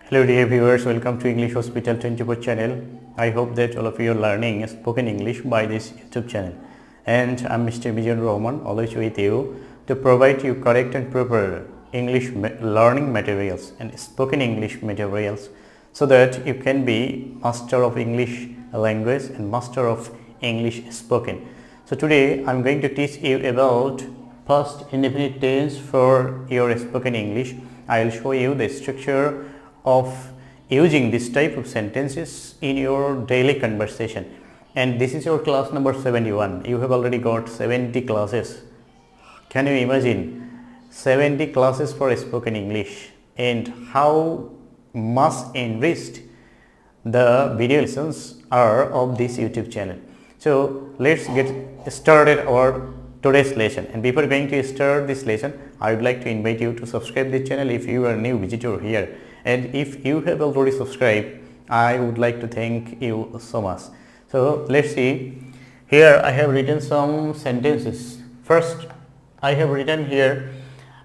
Hello dear viewers, welcome to English Hospital 24 channel. I hope that all of you are learning spoken English by this YouTube channel. And I'm Mr. Mijan Roman, always with you to provide you correct and proper English learning materials and spoken English materials so that you can be master of English language and master of English spoken. So today I'm going to teach you about past indefinite tense for your spoken English. I will show you the structure of using this type of sentences in your daily conversation, and this is your class number 71. You have already got 70 classes. Can you imagine 70 classes for spoken English and how much enriched the video lessons are of this YouTube channel. So let's get started our today's lesson, and before going to start this lesson I would like to invite you to subscribe this channel if you are a new visitor here, and if you have already subscribed I would like to thank you so much. So let's see, here I have written some sentences. First I have written here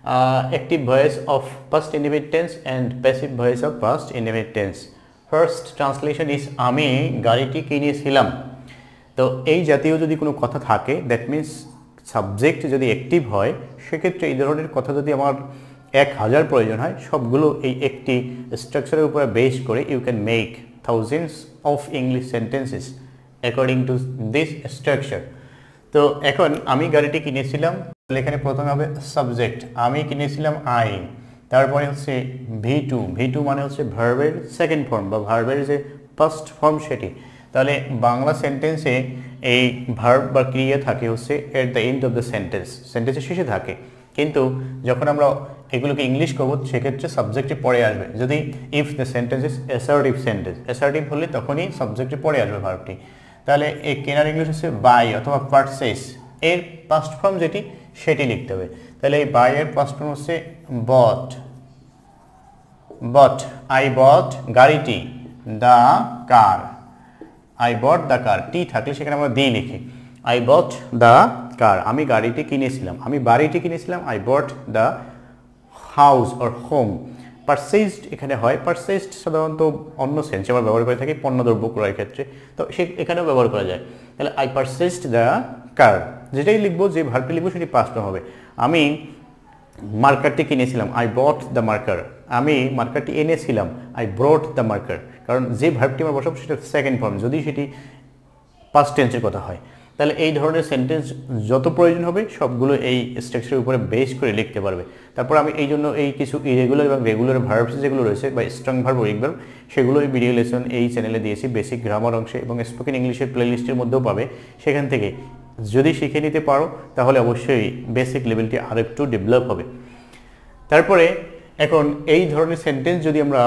active voice of past indefinite tense and passive voice of past indefinite tense. First translation is আমি গাড়িটি কিনেছিলাম। তো এই জাতীয় যদি কোনো কথা থাকে দ্যাট মিন্স সাবজেক্ট যদি অ্যাক্টিভ হয় সেক্ষেত্রে এই ধরনের কথা যদি আমার 1000 প্রয়োজন হয় সবগুলো এই একটি স্ট্রাকচারের উপরে বেস করে you can make thousands of English sentences according to this structure. তো এখন আমি গাড়িটি কিনেছিলাম, এখানে প্রথমে হবে সাবজেক্ট আমি কিনেছিলাম আই, তারপরে হচ্ছে ভি টু মানে হচ্ছে ভার্বের সেকেন্ড ফর্ম বা ভার্বের যে ফার্স্ট ফর্ম সেটি। তাহলে বাংলা সেন্টেন্সে এই ভার্ব বা ক্রিয়া থাকে হচ্ছে at the end of the সেন্টেন্সের শেষে থাকে, কিন্তু যখন আমরা এগুলোকে ইংলিশ করব সেক্ষেত্রে সাবজেক্টে পরে আসবে। যদি if the sentence is assertive হলে তখনই সাবজেক্টে পরে আসবে ভার্বটি। তাহলে এই কেনার ইংলিশ হচ্ছে বাই অথবা পারচেস, এর পাস্ট ফর্ম যেটি সেটি লিখতে হবে। তাহলে এই বাই এর পাস্ট ফর্ম হচ্ছে বট আই বট গাড়িটি, the car I bought the car, টি থাকলে সেখানে আমরা দি লিখি। আই বট দ্য কার আমি গাড়িটি কিনেছিলাম, আমি বাড়িটি কিনেছিলাম। I bought the house or home. Purchased এখানে হয়, পারচেজড সাধারণত অন্য সেন্সে আমরা ব্যবহার করে থাকি পণ্যদ্রব্য ক্রয়ের ক্ষেত্রে, তো সে এখানেও ব্যবহার করা যায়। তাহলে আই পারচেজড দ্য কার, যেটাই লিখবো যে ভার্বটি লিখবো সেটি পাস্ট ফর্ম হবে। আমি মার্কারটি কিনেছিলাম, আই বট দ্য মার্কার। আমি মার্কারটি এনেছিলাম, আই ব্রট দ্য মার্কার। কারণ যে ভার্বটি আমরা বসাবো সেটা সেকেন্ড ফর্ম যদি সেটি পাস্ট টেন্সের কথা হয়। তাহলে এই ধরনের সেন্টেন্স যত প্রয়োজন হবে সবগুলো এই স্ট্রাকচারের উপরে বেস করে লিখতে পারবে। তারপর আমি এই জন্য এই কিছু ইরেগুলার এবং রেগুলার ভার্বস যেগুলো রয়েছে বা স্ট্রং ভার্ব উইক ভার্ব সেগুলো এই ভিডিও লেসন এই চ্যানেলে দিয়েছি বেসিক গ্রামার অংশে, এবং স্পোকেন ইংলিশের প্লেলিস্টের মধ্যেও পাবে। সেখান থেকে যদি শিখে নিতে পারো তাহলে অবশ্যই বেসিক লেভেলটি আরেকটু ডেভেলপ হবে। তারপরে এখন এই ধরনের সেন্টেন্স যদি আমরা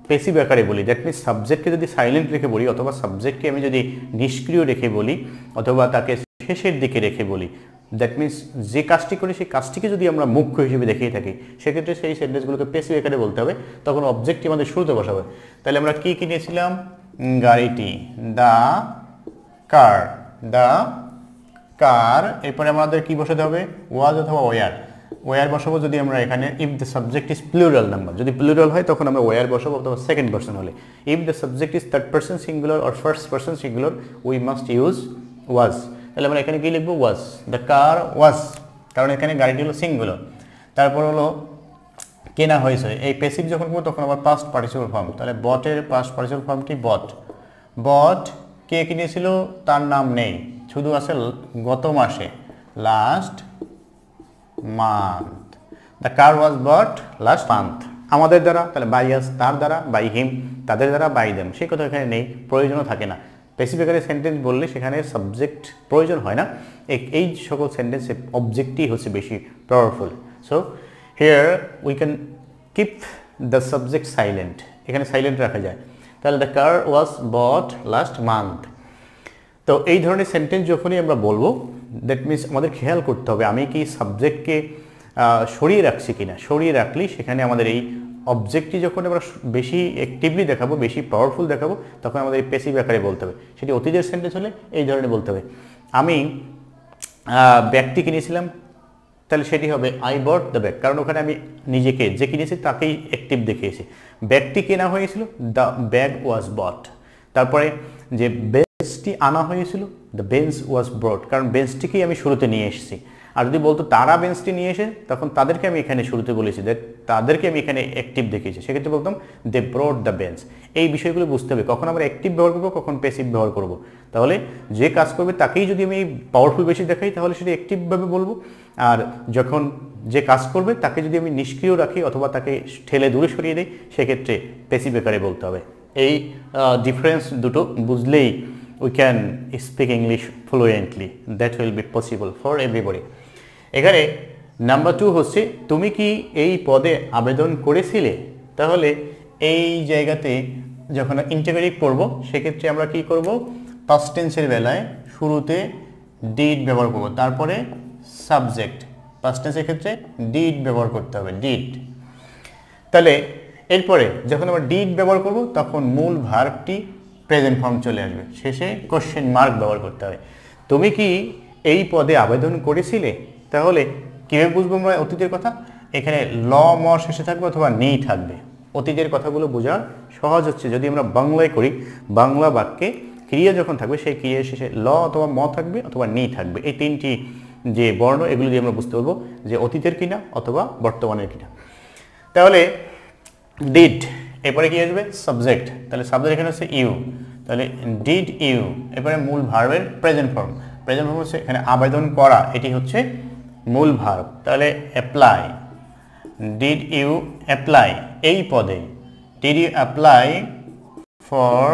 প্যাসিভ আকারে বলি, দ্যাট মিনস সাবজেক্টকে যদি সাইলেন্ট রেখে বলি অথবা সাবজেক্টকে আমি যদি নিষ্ক্রিয় রেখে বলি অথবা তাকে শেষের দিকে রেখে বলি, দ্যাট মিনস যে কাজটি করি সেই কাজটিকে যদি আমরা মুখ্য হিসেবে দেখিয়ে থাকি সেক্ষেত্রে সেই সেন্টেন্সগুলোকে প্যাসিভ আকারে বলতে হবে। তখন অবজেক্টটি আমাদের শুরুতে বসাবে। তাহলে আমরা কি কিনেছিলাম? গাড়িটি, দ্য কার। এরপরে আমাদের কি বসাতে হবে? ওয়াজ অথবা ওয়ার বসাবো। যদি আমরা এখানে if the subject is plural number, যদি প্লুরাল হয় তখন আমরা ওয়ার বসাবো অথবা সেকেন্ড পারসন হলে। If the subject is third person singular or first person singular we must use ওয়াজ। তাহলে আমরা এখানে কি লিখবো? ওয়াজ, দ্য কার ওয়াজ, কারণ এখানে গাড়িটি হলো সিঙ্গুলার। তারপর হলো কেনা হয়েছে, এই প্যাসিভ যখন করবো তখন আবার পাস্ট পার্টিসিপল ফর্ম। তাহলে বটের পাস্ট পার্টিসিপল ফর্মটি বট। কে কিনেছিল তার নাম নেই, শুধু আছে গত মাসে, last month. The car was bought last month. আমাদের দ্বারা, তাহলে বাই আস তার দ্বারা, বাই হিম তাদের দ্বারা, বাই দেম সেই কথা এখানে নেই, প্রয়োজনও থাকে না। স্পেসিফিক্যালি সেন্টেন্স বললে সেখানে সাবজেক্ট প্রয়োজন হয় না, এই সকল সেন্টেন্সে অবজেক্টই হচ্ছে বেশি powerful. So here we can keep the subject silent, এখানে সাইলেন্ট রাখা যায়। তাহলে the car was bought last month. তো এই ধরনের সেন্টেন্স যখনই আমরা বলবো দ্যাট মিনস আমাদের খেয়াল করতে হবে আমি কি সাবজেক্টকে সরিয়ে রাখছি কিনা। সরিয়ে রাখলেই সেখানে আমাদের এই অবজেক্টটি যখন আমরা বেশি অ্যাক্টিভলি দেখাবো, বেশি পাওয়ারফুল দেখাবো, তখন আমাদের এই প্যাসিভ আকারে বলতে হবে। সেটি অতীতের সেন্টেন্স হলে এই ধরনের বলতে হবে। আমি ব্যাগটি কিনেছিলাম, তাহলে সেটি হবে আই বট দ্য ব্যাগ, কারণ ওখানে আমি নিজেকে যে কিনেছি তাকেই অ্যাক্টিভ দেখিয়েছি। ব্যাগটি কেনা হয়েছিল, দ্য ব্যাগ ওয়াজ বট। তারপরে যে বেঞ্চটি আনা হয়েছিল, দ্য বেঞ্চ ওয়াজ ব্রট, কারণ বেঞ্চটিকেই আমি শুরুতে নিয়ে এসেছি। আর যদি বলতো তারা বেঞ্চটি নিয়ে এসে, তখন তাদেরকে আমি এখানে শুরুতে বলেছি, তাদেরকে আমি এখানে অ্যাক্টিভ দেখিয়েছি, সেক্ষেত্রে বলতাম দে ব্রট দ্য বেঞ্চ। এই বিষয়গুলো বুঝতে হবে, কখন আমরা অ্যাক্টিভ ব্যবহার করবো, কখন প্যাসিভ ব্যবহার করব। তাহলে যে কাজ করবে তাকেই যদি আমি পাওয়ারফুল বেশি দেখাই তাহলে সেটা অ্যাক্টিভভাবে বলবো, আর যখন যে কাজ করবে তাকে যদি আমি নিষ্ক্রিয় রাখি অথবা তাকে ঠেলে দূরে সরিয়ে দিই, সেক্ষেত্রে প্যাসিভ আকারে বলতে হবে। এই ডিফারেন্স দুটো বুঝলেই we can speak English fluently, that will be possible for everybody. এখানে নাম্বার 2 হচ্ছে তুমি কি এই পদে আবেদন করেছিলে। তাহলে এই জায়গাতে যখন ইন্টারোগেটিভ করব সেক্ষেত্রে আমরা কি করব, পাস্ট টেন্সের বেলায় শুরুতে ডিড ব্যবহার করব, তারপরে সাবজেক্ট। পাস্ট টেন্সের ক্ষেত্রে ডিড ব্যবহার করতে হবে, ডিড। তাহলে এরপরে যখন আমরা ডিড ব্যবহার করব তখন মূল ভার্বটি প্রেজেন্ট ফর্ম চলে আসবে, শেষে কোশ্চেন মার্ক ব্যবহার করতে হবে। তুমি কি এই পদে আবেদন করেছিলে। তাহলে কীভাবে বুঝবো আমরা অতীতের কথা, এখানে ল ম শেষে থাকবে অথবা নেই থাকবে। অতীতের কথাগুলো বোঝার সহজ হচ্ছে যদি আমরা বাংলায় করি, বাংলা বাক্যে ক্রিয়া যখন থাকবে সেই ক্রিয়ার শেষে ল অথবা ম থাকবে অথবা নেই থাকবে। এই তিনটি যে বর্ণ এগুলো দিয়ে আমরা বুঝতে পারবো যে অতীতের কিনা অথবা বর্তমানের কিনা। তাহলে ডিড, এরপরে কি আসবে সাবজেক্ট, তাহলে সাবজেক্ট এখানে হচ্ছে ইউ, তাহলে ডিড ইউ। এরপরে মূল ভার্বের প্রেজেন্ট ফর্ম, প্রেজেন্ট ফর্ম হচ্ছে এখানে আবেদন করা, এটি হচ্ছে মূল ভার্ব। তাহলে অ্যাপ্লাই, ডিড ইউ অ্যাপ্লাই এই পদে, did you apply for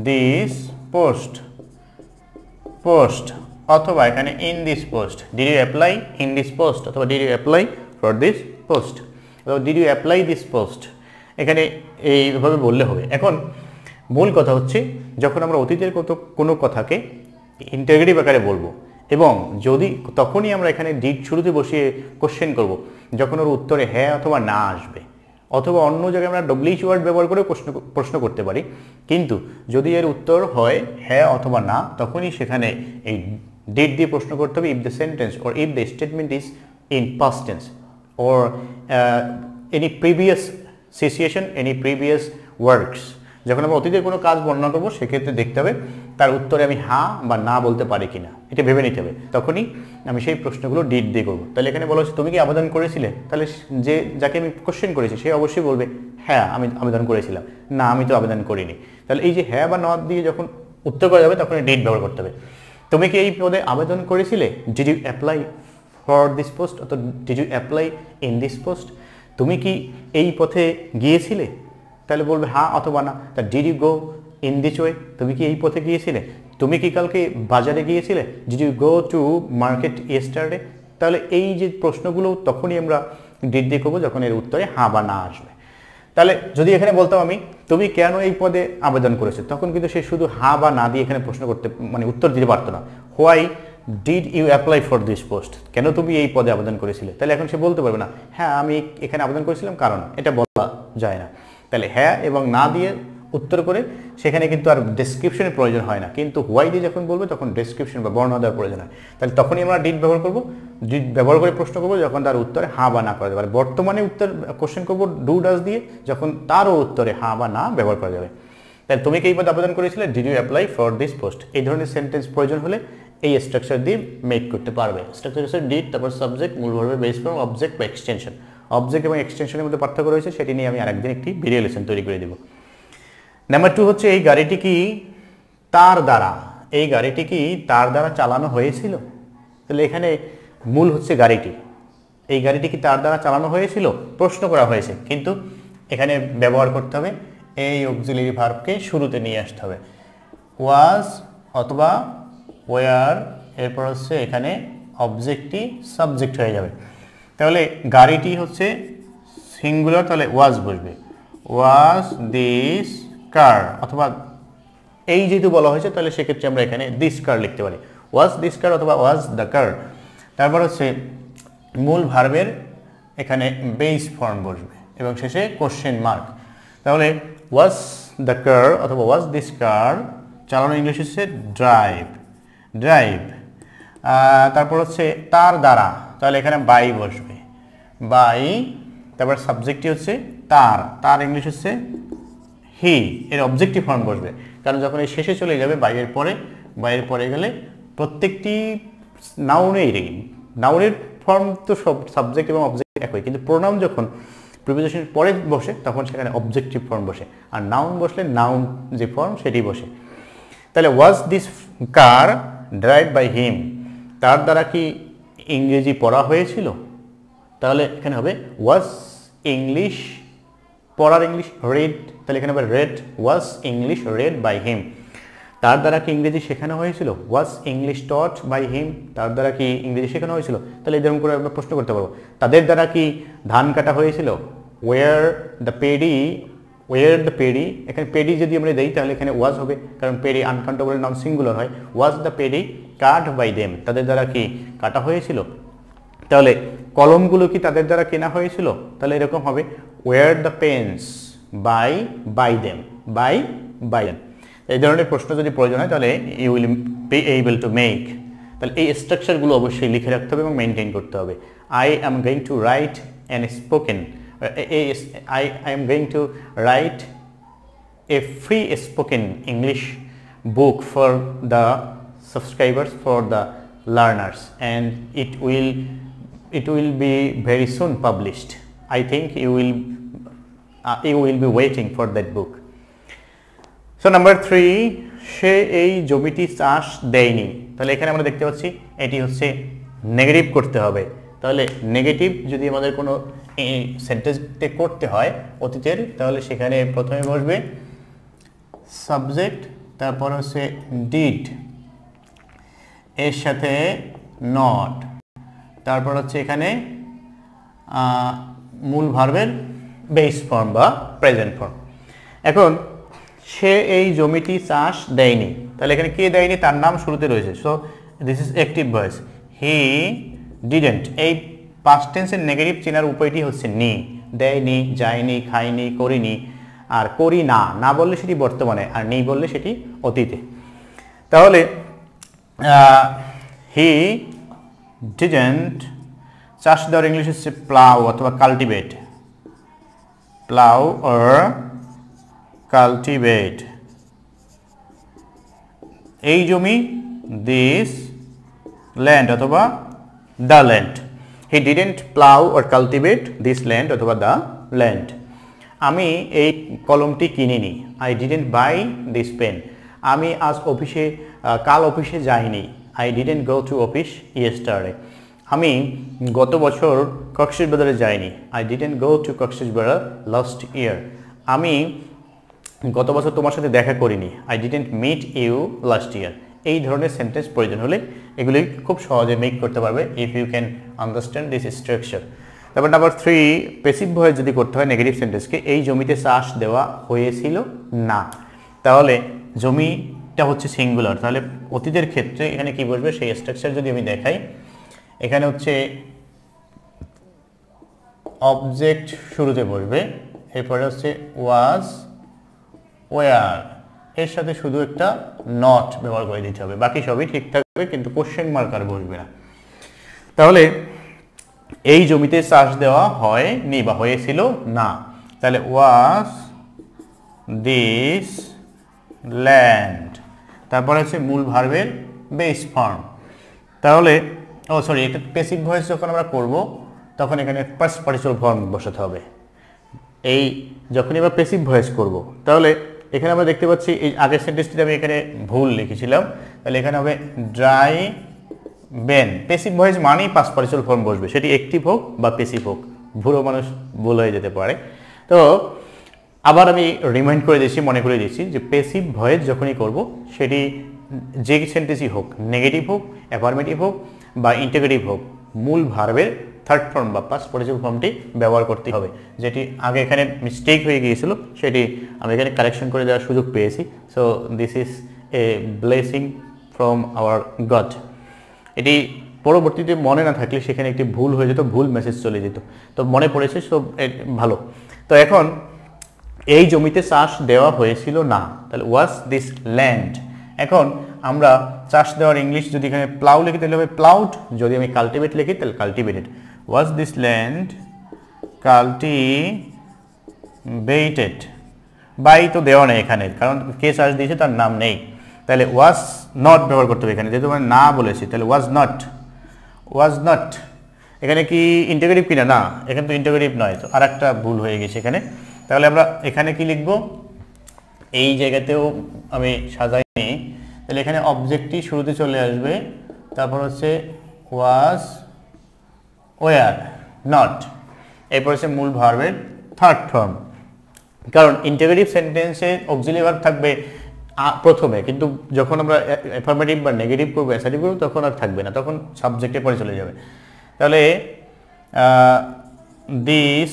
this post, post অথবা এখানে in this post, did you apply in this post অথবা did you apply for this post অথবা did you apply this post, এখানে এইভাবে বললে হবে। এখন মূল কথা হচ্ছে যখন আমরা অতীতের কোনো কথাকে ইন্টারোগেটিভ আকারে বলবো এবং যদি তখনই আমরা এখানে ডিড শুরুতে বসিয়ে কোশ্চেন করব যখন ওর উত্তরে হ্যাঁ অথবা না আসবে, অথবা অন্য জায়গায় আমরা ডব্লিউএইচ ওয়ার্ড ব্যবহার করে প্রশ্ন করতে পারি। কিন্তু যদি এর উত্তর হয় হ্যাঁ অথবা না, তখনই সেখানে এই ডিড দিয়ে প্রশ্ন করতে হবে if the sentence or if the statement is in past tense or any previous situation, any previous works. যখন আমরা অতীতের কোনো কাজ বর্ণনা করবো সেক্ষেত্রে দেখতে হবে তার উত্তরে আমি হ্যাঁ বা না বলতে পারি কিনা, এটা ভেবে নিতে হবে। তখনই আমি সেই প্রশ্নগুলো ডিড দিয়ে করবো। তাহলে এখানে বলা হচ্ছে তুমি কি আবেদন করেছিলে, তাহলে যে যাকে আমি কোশ্চেন করেছি সে অবশ্যই বলবে হ্যাঁ আমি আবেদন করেছিলাম, না আমি তো আবেদন করিনি। তাহলে এই যে হ্যাঁ বা না দিয়ে যখন উত্তর করা যাবে তখন ডিড ব্যবহার করতে হবে। তুমি কি এই পদে আবেদন করেছিলে, did you apply for this post অথবা did you apply in this post. তুমি কি এই পথে গিয়েছিলে, তাহলে বলবে হ্যাঁ অথবা না। তা did you go in this way, তুমি কি এই পথে গিয়েছিলে। তুমি কি কালকে বাজারে গিয়েছিলে, did you go to market yesterday. তাহলে এই যে প্রশ্নগুলো তখনই আমরা ডিড দিয়ে করবো যখন এর উত্তরে হ্যাঁ বা না আসবে। তাহলে যদি এখানে বলতাম আমি তুমি কেন এই পদে আবেদন করেছো, তখন কিন্তু সে শুধু হ্যাঁ বা না দিয়ে এখানে প্রশ্ন করতে উত্তর দিতে পারতো না। Why did you apply for this post, কেন তুমি এই পদে আবেদন করেছিলে। তাহলে এখন সে বলতে পারবে না হ্যাঁ আমি এখানে আবেদন করেছিলাম কারণ, এটা বলা যায় না। তাহলে হ্যাঁ এবং না দিয়ে উত্তর করে সেখানে কিন্তু আর ডেসক্রিপশনের প্রয়োজন হয় না, কিন্তু হোয়াই দিয়ে যখন বলবে তখন ডেসক্রিপশন বা বর্ণনা দেওয়ার প্রয়োজন হয়। তাহলে তখনই আমরা ডিড ব্যবহার করবো, ডিড ব্যবহার করে প্রশ্ন করবো যখন তার উত্তরে হ্যাঁ বা না করা যাবে। বর্তমানে উত্তর কোশ্চেন করবো ডু ডাজ দিয়ে যখন তারও উত্তরে হ্যাঁ বা না ব্যবহার করা যাবে। তাহলে তুমি কি এই পদে আবেদন করেছিলে, did you apply for this post. এই ধরনের সেন্টেন্স প্রয়োজন হলে এই স্ট্রাকচার দিয়ে মেক করতে পারবে। স্ট্রাকচার হচ্ছে ডিড, তারপর সাবজেক্ট, মূল ভার্বের বেস ফর্ম, অবজেক্ট বা এক্সটেনশন। অবজেক্ট এবং এক্সটেনশনের মধ্যে পার্থক্য রয়েছে, সেটি নিয়ে আমি আরেকদিন একটি ভিডিও লেসন তৈরি করে দেব। নাম্বার 2 হচ্ছে এই গাড়িটি কি তার দ্বারা, এই গাড়িটি কি তার দ্বারা চালানো হয়েছিল। তাহলে এখানে মূল হচ্ছে গাড়িটি, এই গাড়িটি কি তার দ্বারা চালানো হয়েছিল, প্রশ্ন করা হয়েছে, কিন্তু এখানে ব্যবহার করতে হবে এই অক্সিলারি ভার্বকে শুরুতে নিয়ে আসতে হবে, ওয়াজ অথবা ওয়ার, এরপর হচ্ছে এখানে অবজেক্টটি সাবজেক্ট হয়ে যাবে। তাহলে গাড়িটি হচ্ছে সিঙ্গুলার, তাহলে ওয়াজ বসবে, ওয়াজ দিস কার, অথবা এই যেহেতু বলা হয়েছে তাহলে সেক্ষেত্রে আমরা এখানে দিস কার লিখতে পারি, ওয়াজ দিস কার অথবা ওয়াজ দ্য কার। তারপর হচ্ছে মূল ভার্বের এখানে বেস ফর্ম বসবে এবং শেষে কোশ্চেন মার্ক। তাহলে ওয়াজ দ্য কার অথবা ওয়াজ দিস কার, চালানো ইংলিশ হচ্ছে ড্রাইভ, ড্রাইভ। তারপর হচ্ছে তার দ্বারা, তাহলে এখানে বাই বসবে, বাই, তারপর সাবজেক্টটি হচ্ছে তার, তার ইংলিশ হচ্ছে হি, এর অবজেক্টিভ ফর্ম বসবে, কারণ যখন এই শেষে চলে যাবে বাইয়ের পরে গেলে প্রত্যেকটি নাউনের ফর্ম তো সব সাবজেক্ট এবং অবজেক্ট একই, কিন্তু প্রোনাউন যখন প্রিপোজিশনের পরে বসে তখন সেখানে অবজেক্টিভ ফর্ম বসে, আর নাউন বসলে নাউন যে ফর্ম সেটি বসে। তাহলে was this car drive by him, তার দ্বারা কি ইংরেজি পড়া হয়েছিল, তাহলে এখানে হবে ওয়াজ ইংলিশ, পড়ার ইংলিশ রেড, তাহলে এখানে হবে read, was English read by him, তার দ্বারা কি ইংরেজি শেখানো হয়েছিল, ওয়াজ ইংলিশ টট বাই হিম, তার দ্বারা কি ইংরেজি শেখানো হয়েছিল। তাহলে এরকম করে আমরা প্রশ্ন করতে পারবো, তাদের দ্বারা কি ধান কাটা হয়েছিল, ওয়ার দ্য পেডি, এখানে পেডি যদি আমরা দেই তাহলে এখানে ওয়াজ হবে, কারণ পেডি আনকাউন্টেবল নাউন সিঙ্গুলার হয়, was the paddy cut by them, তাদের দ্বারা কি কাটা হয়েছিল। তাহলে কলমগুলো কি তাদের দ্বারা কেনা হয়েছিল, তাহলে এরকম হবে were the pens by them, by them. এই ধরনের প্রশ্ন যদি প্রয়োজন হয় তাহলে you will be able to make, তাহলে এই স্ট্রাকচারগুলো অবশ্যই লিখে রাখতে হবে এবং মেনটেন করতে হবে। I am going to write an spoken, I am going to write a free spoken English book for the subscribers, for the learners, and it will be very soon published. I think you will be waiting for that book. So number 3, সে এই জমিটি চাষ দেয়নি, তাহলে এখানে আমরা দেখতে পাচ্ছি এটি হচ্ছে নেগেটিভ করতে হবে। তাহলে নেগেটিভ যদি আমাদের কোনো সেন্টেন্সে করতে হয় অতীতের, তাহলে সেখানে প্রথমে বসবে সাবজেক্ট, তারপর হচ্ছে ডিড, এর সাথে নট, তারপর হচ্ছে এখানে মূল ভার্বের বেস ফর্ম বা প্রেজেন্ট ফর্ম। এখন সে এই জমিটি চাষ দেয়নি, তাহলে এখানে কে দেয়নি, তার নাম শুরুতে রয়েছে, so this is active voice, he didn't. এই পাস্ট টেন্সের নেগেটিভ চেনার উপায়টি হচ্ছে নি, দেয়নি, যায়নি, খায়নি, করিনি, আর করি না বললে সেটি বর্তমানে, আর নেই বললে সেটি অতীতে। তাহলে হি ডিডেন্ট, চাষ দেওয়ার ইংলিশ হচ্ছে প্লাউ অথবা কাল্টিভেট, প্লাউ অর কাল্টিভেট এই জমি, দিস ল্যান্ড অথবা the land. He didn't plow or cultivate this land অথবা the land. আমি এই কলমটি কিনিনি, I didn't buy this pen. আমি আজ কাল অফিসে যাইনি, I didn't go to office yesterday. আমি গত বছর কক্সবাজারে যাইনি, I didn't go to Cox's Bazar last year. আমি গত বছর তোমার সাথে দেখা করিনি, I didn't meet you last year. এই ধরনের সেন্টেন্স প্রয়োজন হলে এগুলি খুব সহজে মেক করতে পারবে if you can understand this structure. তারপর নাম্বার 3, প্যাসিভ ভয়েস যদি করতে হয় নেগেটিভ সেন্টেন্সকে, এই জমিতে চাষ দেওয়া হয়েছিল না, তাহলে জমিটা হচ্ছে সিঙ্গুলার, তাহলে অতীতের ক্ষেত্রে এখানে কি বসবে সেই স্ট্রাকচার যদি আমি দেখাই, এখানে হচ্ছে অবজেক্ট শুরুতে বসবে, এরপরে হচ্ছে ওয়াজ, ওয়ার, এর সাথে শুধু একটা নট ব্যবহার করে দিতে হবে, বাকি সবই ঠিক থাকবে, কিন্তু কোশ্চেন মার্ক আর বসবে না। তাহলে এই জমিতে চাষ দেওয়া হয়নি বা হয়েছিল না, তাহলে ওয়াজ দিস ল্যান্ড, তারপর হচ্ছে মূল ভার্বের বেস ফর্ম। তাহলে এটা প্যাসিভ ভয়েস যখন আমরা করব তখন এখানে পাস্ট পার্টিসিপল ফর্ম বসাতে হবে। এই যখনই আমরা প্যাসিভ ভয়েস করব, তাহলে এখানে আমরা দেখতে পাচ্ছি এই আগের সেন্টেন্সটিতে আমি এখানে ভুল লিখেছিলাম, তাহলে এখানে হবে ড্রাই বেন। প্যাসিভ ভয়েস মানেই পাস্ট পার্টিসিপল ফর্ম বসবে, সেটি অ্যাক্টিভ হোক বা প্যাসিভ হোক, ভুলও মানুষ ভুল হয়ে যেতে পারে। তো আবার আমি রিমাইন্ড করে দিচ্ছি, মনে করে দিচ্ছি যে প্যাসিভ ভয়েস যখনই করব সেটি যে সেন্টেন্সই হোক, নেগেটিভ হোক, অ্যাফার্মেটিভ হোক বা ইন্টিগ্রেটিভ হোক, মূল ভার্বের থার্ড ফর্ম বা পাস্ট পার্টিসিপল ফর্মটি ব্যবহার করতে হবে। যেটি আগে এখানে মিস্টেক হয়ে গিয়েছিল সেটি আমি এখানে কারেকশন করে দেওয়ার সুযোগ পেয়েছি। So this is a blessing from our god. এটি পরবর্তীতে মনে না থাকলে সেখানে একটি ভুল হয়ে যেত, ভুল মেসেজ চলে যেত, তো মনে পড়েছে, সো ভালো। তো এখন এই জমিতে চাষ দেওয়া হয়েছিল না, তাহলে ওয়াজ দিস ল্যান্ড। এখন আমরা চাষ দেওয়ার ইংলিশ যদি এখানে প্লাউ লিখি তাহলে হবে প্লাউড, যদি আমি কাল্টিভেট লিখি তাহলে cultivated. Was this land cultivated? By তো দেওয়া নেই এখানে, কারণ কে চাষ দিয়েছে তার নাম নেই, তাহলে ওয়াজ নট ব্যবহার করতে হবে এখানে, যেহেতু আমরা না বলেছি তাহলে ওয়াজ নট। এখানে কি ইন্টিগ্রেটিভ কিনা? না, এখানে তো ইন্টিগ্রেটিভ নয়, তো আর একটা ভুল হয়ে গেছে এখানে। তাহলে আমরা এখানে কি লিখব, এই জায়গাতেও আমি সাজাইনি, তাহলে এখানে অবজেক্টটি শুরুতে চলে আসবে, তারপর হচ্ছে ওয়াজ, ওয়ার, নট, এরপর হচ্ছে মূল ভার্বের থার্ড ফর্ম। কারণ ইন্টিগ্রেটিভ সেন্টেন্সে অক্সিলারি ভার্ব থাকবে প্রথমে, কিন্তু যখন আমরা অ্যাফার্মেটিভ বা নেগেটিভ করবো, অ্যাসার্টিভ করবো, তখন আর থাকবে না, তখন সাবজেক্টে পরে চলে যাবে। তাহলে দিস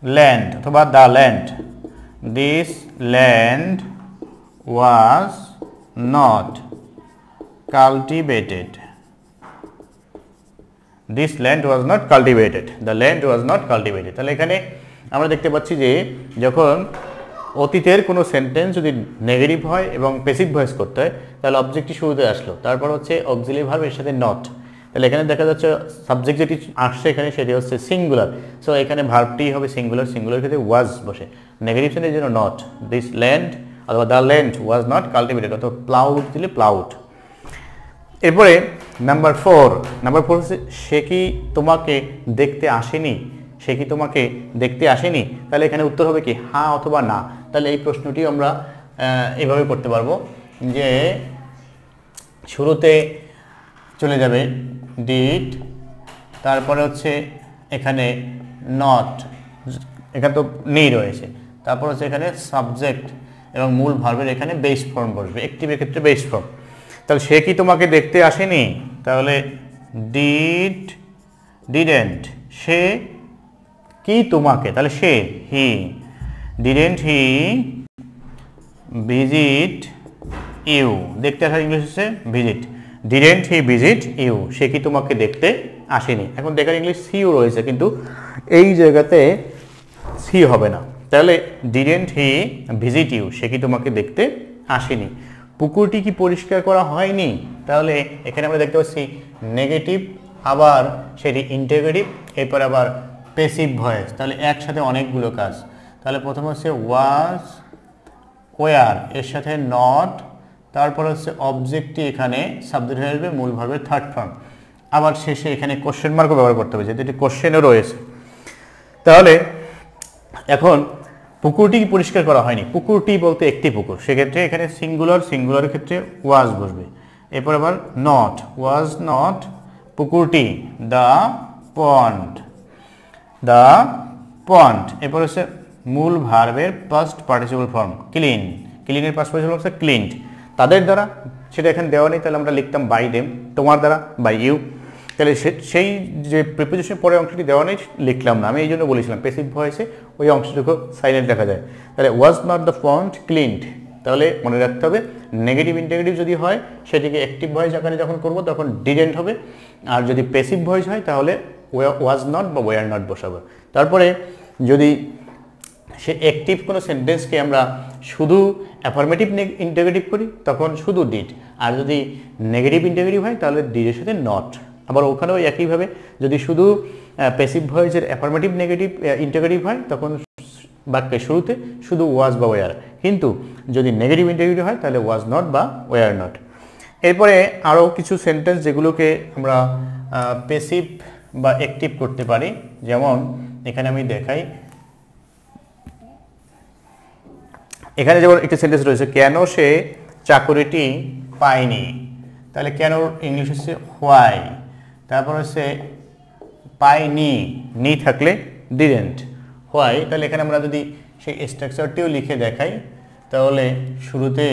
ল্যান্ড অথবা the land, this land was not cultivated, this land was not cultivated, the land was not cultivated. তাহলে এখানে আমরা দেখতে পাচ্ছি যে যখন অতীতের কোনো সেন্টেন্স যদি নেগেটিভ হয় এবং প্যাসিভ ভয়েস করতে হয়, তাহলে অবজেক্টটি শুরুতে আসলো, তারপর হচ্ছে অক্সিলারি ভার্ব এর সাথে নট। তাহলে এখানে দেখা যাচ্ছে সাবজেক্ট যেটি আসছে এখানে সেটি হচ্ছে সিঙ্গুলার, সো এখানে ভার্বটি হবে সিঙ্গুলার, সিঙ্গুলার ক্ষেত্রে ওয়াজ বসে, নেগেটিভ সেন্টেন্সের জন্য নট। দিস ল্যান্ড অথবা the land was not cultivated, অথবা প্লাউড দিলে প্লাউড। এরপরে নাম্বার 4 হচ্ছে সে কি তোমাকে দেখতে আসেনি, সে কি তোমাকে দেখতে আসেনি? তাহলে এখানে উত্তর হবে কি হ্যাঁ অথবা না। তাহলে এই প্রশ্নটি আমরা এভাবে করতে পারবো যে শুরুতে চলে যাবে ডিড, তারপরে হচ্ছে এখানে নট, এখানে তো নেই রয়েছে, তারপর হচ্ছে এখানে সাবজেক্ট এবং মূল ভার্বের এখানে বেস ফর্ম বসবে, অ্যাক্টিভের ক্ষেত্রে বেস ফর্ম। তাহলে সে কি তোমাকে দেখতে আসেনি? তাহলে ডিডেন্ট, সে কি তোমাকে, তাহলে সে, he, didn't he visit you, দেখতে আসার ইংলিশ হচ্ছে visit, didn't he visit you, সে কি তোমাকে দেখতে আসেনি। এখন দেখার ইংলিশ সিও রয়েছে, কিন্তু এই জায়গাতে সি হবে না, তাহলে ডিডেন্ট হি ভিজিট ইউ, সে কি তোমাকে দেখতে আসেনি। পুকুরটি কি পরিষ্কার করা হয়নি? তাহলে এখানে আমরা দেখতে পাচ্ছি নেগেটিভ, আবার সেটি ইন্টিগ্রেটিভ, এরপর আবার প্যাসিভ ভয়েস, তাহলে একসাথে অনেকগুলো কাজ। তাহলে প্রথম হচ্ছে ওয়াজ, ওয়ার এর সাথে নট, তারপর হচ্ছে অবজেক্টটি এখানে সাবজেক্ট হয়ে আসবে, মূল ভার্বের থার্ড ফর্ম, আবার শেষে এখানে কোশ্চেন মার্কও ব্যবহার করতে হবে, যেহেতু এটি কোশ্চেনও রয়েছে। তাহলে এখন পুকুরটি কি পরিষ্কার করা হয়নি, পুকুরটি বলতে একটি পুকুর, সেক্ষেত্রে এখানে সিঙ্গুলারের ক্ষেত্রে ওয়াজ বসবে, এরপর আবার নট, ওয়াজ নট পুকুরটি, দ্য পন্ড, এরপর হচ্ছে মূল ভার্বের পাস্ট পার্টিসিপল ফর্ম ক্লিনের পাস্ট পার্টিসিপল হচ্ছে ক্লিনড, তাদের দ্বারা, সেটা এখানে দেওয়া নেই, তাহলে আমরা লিখতাম বাই দেম, তোমার দ্বারা বাই ইউ। তাহলে সেই যে প্রিপোজিশনের পরের অংশটি দেওয়া নেই লিখলাম না, আমি এই জন্য বলেছিলাম প্যাসিভ ভয়েসে ওই অংশটুকু সাইলেন্ট দেখা যায়। তাহলে was not the pond cleaned, তাহলে মনে রাখতে হবে নেগেটিভ ইন্টিগ্রেটিভ যদি হয় সেটিকে অ্যাক্টিভ ভয়েস আকারে যখন করব তখন ডিডেন্ট হবে, আর যদি প্যাসিভ ভয়েস হয় তাহলে ওয়াজ নট বা ওয়ার নট বসাবো। তারপরে যদি সে অ্যাক্টিভ কোনো সেন্টেন্সকে আমরা শুধু অ্যাফার্মেটিভ ইন্টিগ্রেটিভ করি তখন শুধু ডিড, আর যদি নেগেটিভ ইন্টিগ্রেটিভ হয় তাহলে ডিডের সাথে নট। আবার ওখানেও একইভাবে যদি শুধু প্যাসিভ ভয়েসের অ্যাফার্মেটিভ নেগেটিভ ইন্টিগ্রেটিভ হয় তখন বাক্যের শুরুতে শুধু ওয়াজ বা ওয়ার, কিন্তু যদি নেগেটিভ ইন্টিগ্রেটিভ হয় তাহলে ওয়াজ নট বা ওয়ার নট। এরপরে আরও কিছু সেন্টেন্স যেগুলোকে আমরা প্যাসিভ বা অ্যাক্টিভ করতে পারি, যেমন এখানে আমি দেখাই, এখানে যেমন একটি সেন্টেন্স রয়েছে কেন সে চাকরিটি পায়নি, তাহলে কেন ইংলিশ হচ্ছে হোয়াই, তারপর হচ্ছে পায়নি, নি থাকলে ডিডেন্ট, হোয়াই। তাহলে এখানে আমরা যদি সেই স্ট্রাকচারটিও লিখে দেখাই তাহলে শুরুতে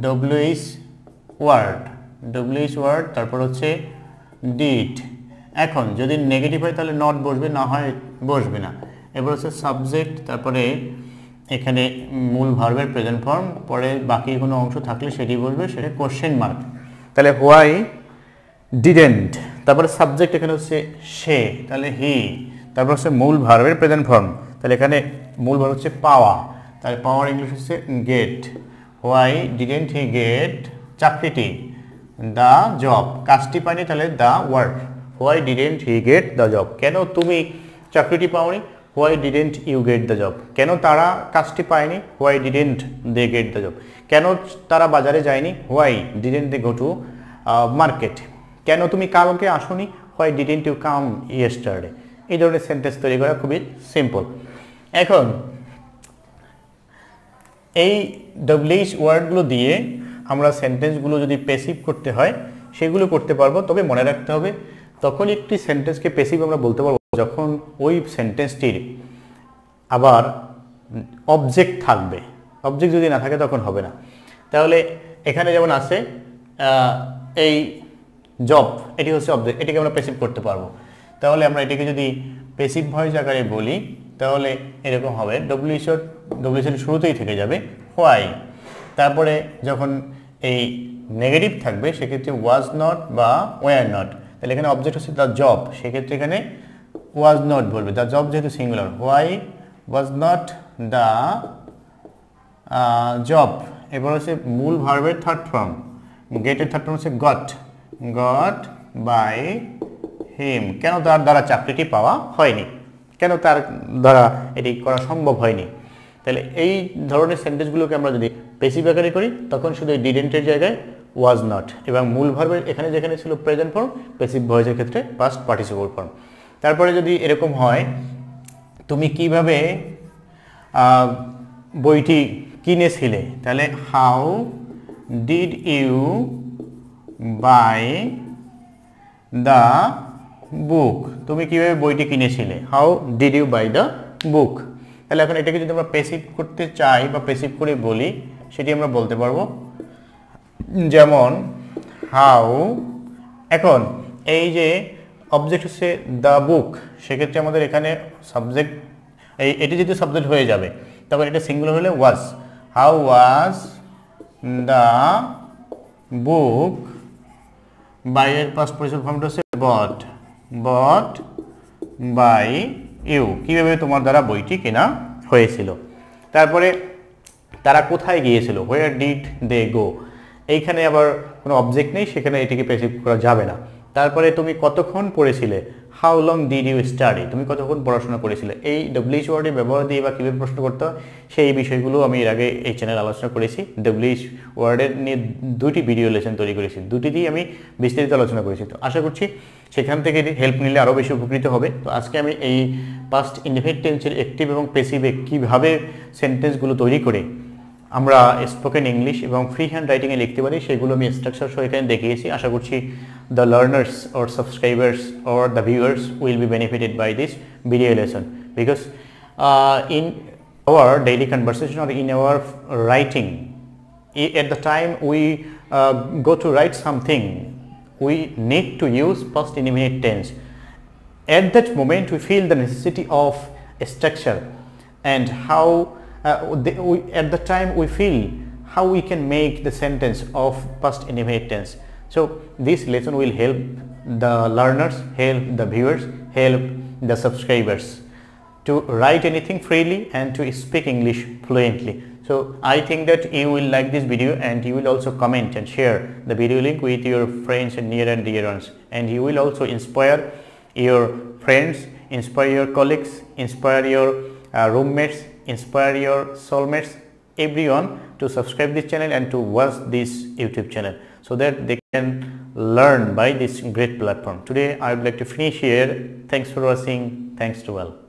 ডব্লিউএইচ ওয়ার্ড, তারপর হচ্ছে ডিড। এখন যদি নেগেটিভ হয় তাহলে নট বসবে, না হয় বসবে না। এরপর হচ্ছে সাবজেক্ট, তারপরে এখানে মূল ভার্বের প্রেজেন্ট ফর্ম, পরে বাকি কোনো অংশ থাকলে সেটি বসবে, সেটা কোশ্চেন মার্ক। তাহলে হোয়াই ডিডেন্ট, তারপরে সাবজেক্ট এখানে হচ্ছে সে, তাহলে হি, তারপর হচ্ছে মূল ভার্বের প্রেজেন্ট ফর্ম, তাহলে এখানে মূল ভার্ব হচ্ছে পাওয়া, তাহলে পাওয়ার ইংলিশ হচ্ছে get, why didn't he get চাকরিটি, দ্য জব, কাজটি পায়নি তাহলে the work, why didn't he get the job, কেন তুমি চাকরিটি পাওনি, why didn't you get the job, কেন তারা কাজটি পায়নি, why didn't they get the job, কেন তারা বাজারে যায়নি, why didn't they go to market, কেন তুমি কালকে আসোনি, why didn't you come yesterday. এই ধরনের সেন্টেন্স তৈরি করা খুবই সিম্পল। এখন এই ডব্লিউএইচ ওয়ার্ডগুলো দিয়ে আমরা সেন্টেন্সগুলো যদি প্যাসিভ করতে হয় সেগুলো করতে পারবো, তবে মনে রাখতে হবে তখন একটি সেন্টেন্সকে প্যাসিভ আমরা বলতে পারবো যখন ওই সেন্টেন্সটির আবার অবজেক্ট থাকবে, অবজেক্ট যদি না থাকে তখন হবে না। তাহলে এখানে যেমন আছে এই জব, এটি হচ্ছে অবজেক্ট, এটিকে আমরা প্যাসিভ করতে পারবো। তাহলে আমরা এটিকে যদি প্যাসিভ ভয়েস আকারে বলি তাহলে এরকম হবে, ডব্লিউএইচ শুরুতেই থেকে যাবে হোয়াই, তারপরে যখন এই নেগেটিভ থাকবে সেক্ষেত্রে ওয়াজ নট বা ওয়ার নট, তাহলে এখানে অবজেক্ট হচ্ছে দ্য জব, সেক্ষেত্রে এখানে ওয়াজ নট বলবে, দ্য জব যেহেতু singular, why was not the job. এবার হচ্ছে মূল ভার্বের থার্ড ফর্ম, গেটের থার্ড ফর্ম হচ্ছে গট, গট বাই হিম, কেন তার দ্বারা চাকরিটি পাওয়া হয়নি, কেন তার দ্বারা এটি করা সম্ভব হয়নি। তাহলে এই ধরনের সেন্টেন্সগুলোকে আমরা যদি প্যাসিভ আকারে করি তখন শুধু এই ডিডেন্টের জায়গায় ওয়াজ নট এবং মূল ভার্বের এখানে যেখানে ছিল প্রেজেন্ট ফর্ম, প্যাসিভ ভয়েসের ক্ষেত্রে পাস্ট পার্টিসিপল ফর্ম। তারপরে যদি এরকম হয় তুমি কিভাবে বইটি কিনেছিলে, তাহলে how did you buy the book, তুমি কিভাবে বইটি কিনেছিলে, how did you buy the book. তাহলে এখন এটাকে যদি আমরা প্যাসিভ করতে চাই বা প্যাসিভ করে বলি সেটি আমরা বলতে পারবো, যেমন হাউ, এখন এই যে অবজেক্ট হচ্ছে দ্য বুক, সেক্ষেত্রে আমাদের এখানে সাবজেক্ট এটি যদি সাবজেক্ট হয়ে যাবে তখন এটা সিঙ্গুলার হলে was, how was the book, buy এর পাস্ট পার্টিসিপল ফর্মটা হচ্ছে বট, বট বাই ইউ, কিভাবে তোমার দ্বারা বইটি কেনা হয়েছিল। তারপরে তারা কোথায় গিয়েছিল, হোয়ার ডিড দে গো, এইখানে আবার কোনো অবজেক্ট নেই, সেখানে এটিকে প্যাসিভ করা যাবে না। তারপরে তুমি কতক্ষণ পড়েছিলে, how long did you study, তুমি কতক্ষণ পড়াশোনা করেছিলে। এই ডব্লিউএইচ ওয়ার্ডের ব্যবহার দিয়ে বা কীভাবে প্রশ্ন করতে হয় সেই বিষয়গুলো আমি এর আগে এই চ্যানেল আলোচনা করেছি। ডব্লিউএইচ ওয়ার্ডের নিয়ে দুটি ভিডিও লেসন তৈরি করেছি, দুটি দিয়ে আমি বিস্তারিত আলোচনা করেছি। তো আশা করছি সেখান থেকে হেল্প নিলে আরও বেশি উপকৃত হবে। তো আজকে আমি এই পাস্ট ইনডেফিনিট টেন্সের অ্যাক্টিভ এবং প্যাসিভে কীভাবে সেন্টেন্সগুলো তৈরি করে আমরা স্পোকেন ইংলিশ এবং ফ্রি হ্যান্ড রাইটিংয়ে লিখতে পারি সেগুলো আমি স্ট্রাকচার সহ এখানে দেখিয়েছি। আশা করছি the learners or subscribers or the viewers will be benefited by this video lesson, because in our daily conversation or in our writing, at the time we go to write something, we need to use past indefinite tense. At that moment we feel the necessity of a structure and how at the time we feel how we can make the sentence of past indefinite tense. So this lesson will help the learners, help the viewers, help the subscribers to write anything freely and to speak English fluently. So I think that you will like this video and you will also comment and share the video link with your friends and near and dear ones, and you will also inspire your friends, inspire your colleagues, inspire your roommates, inspire your soulmates, everyone to subscribe this channel and to watch this YouTube channel so that they can learn by this great platform. Today I would like to finish here. Thanks for watching. Thanks to all.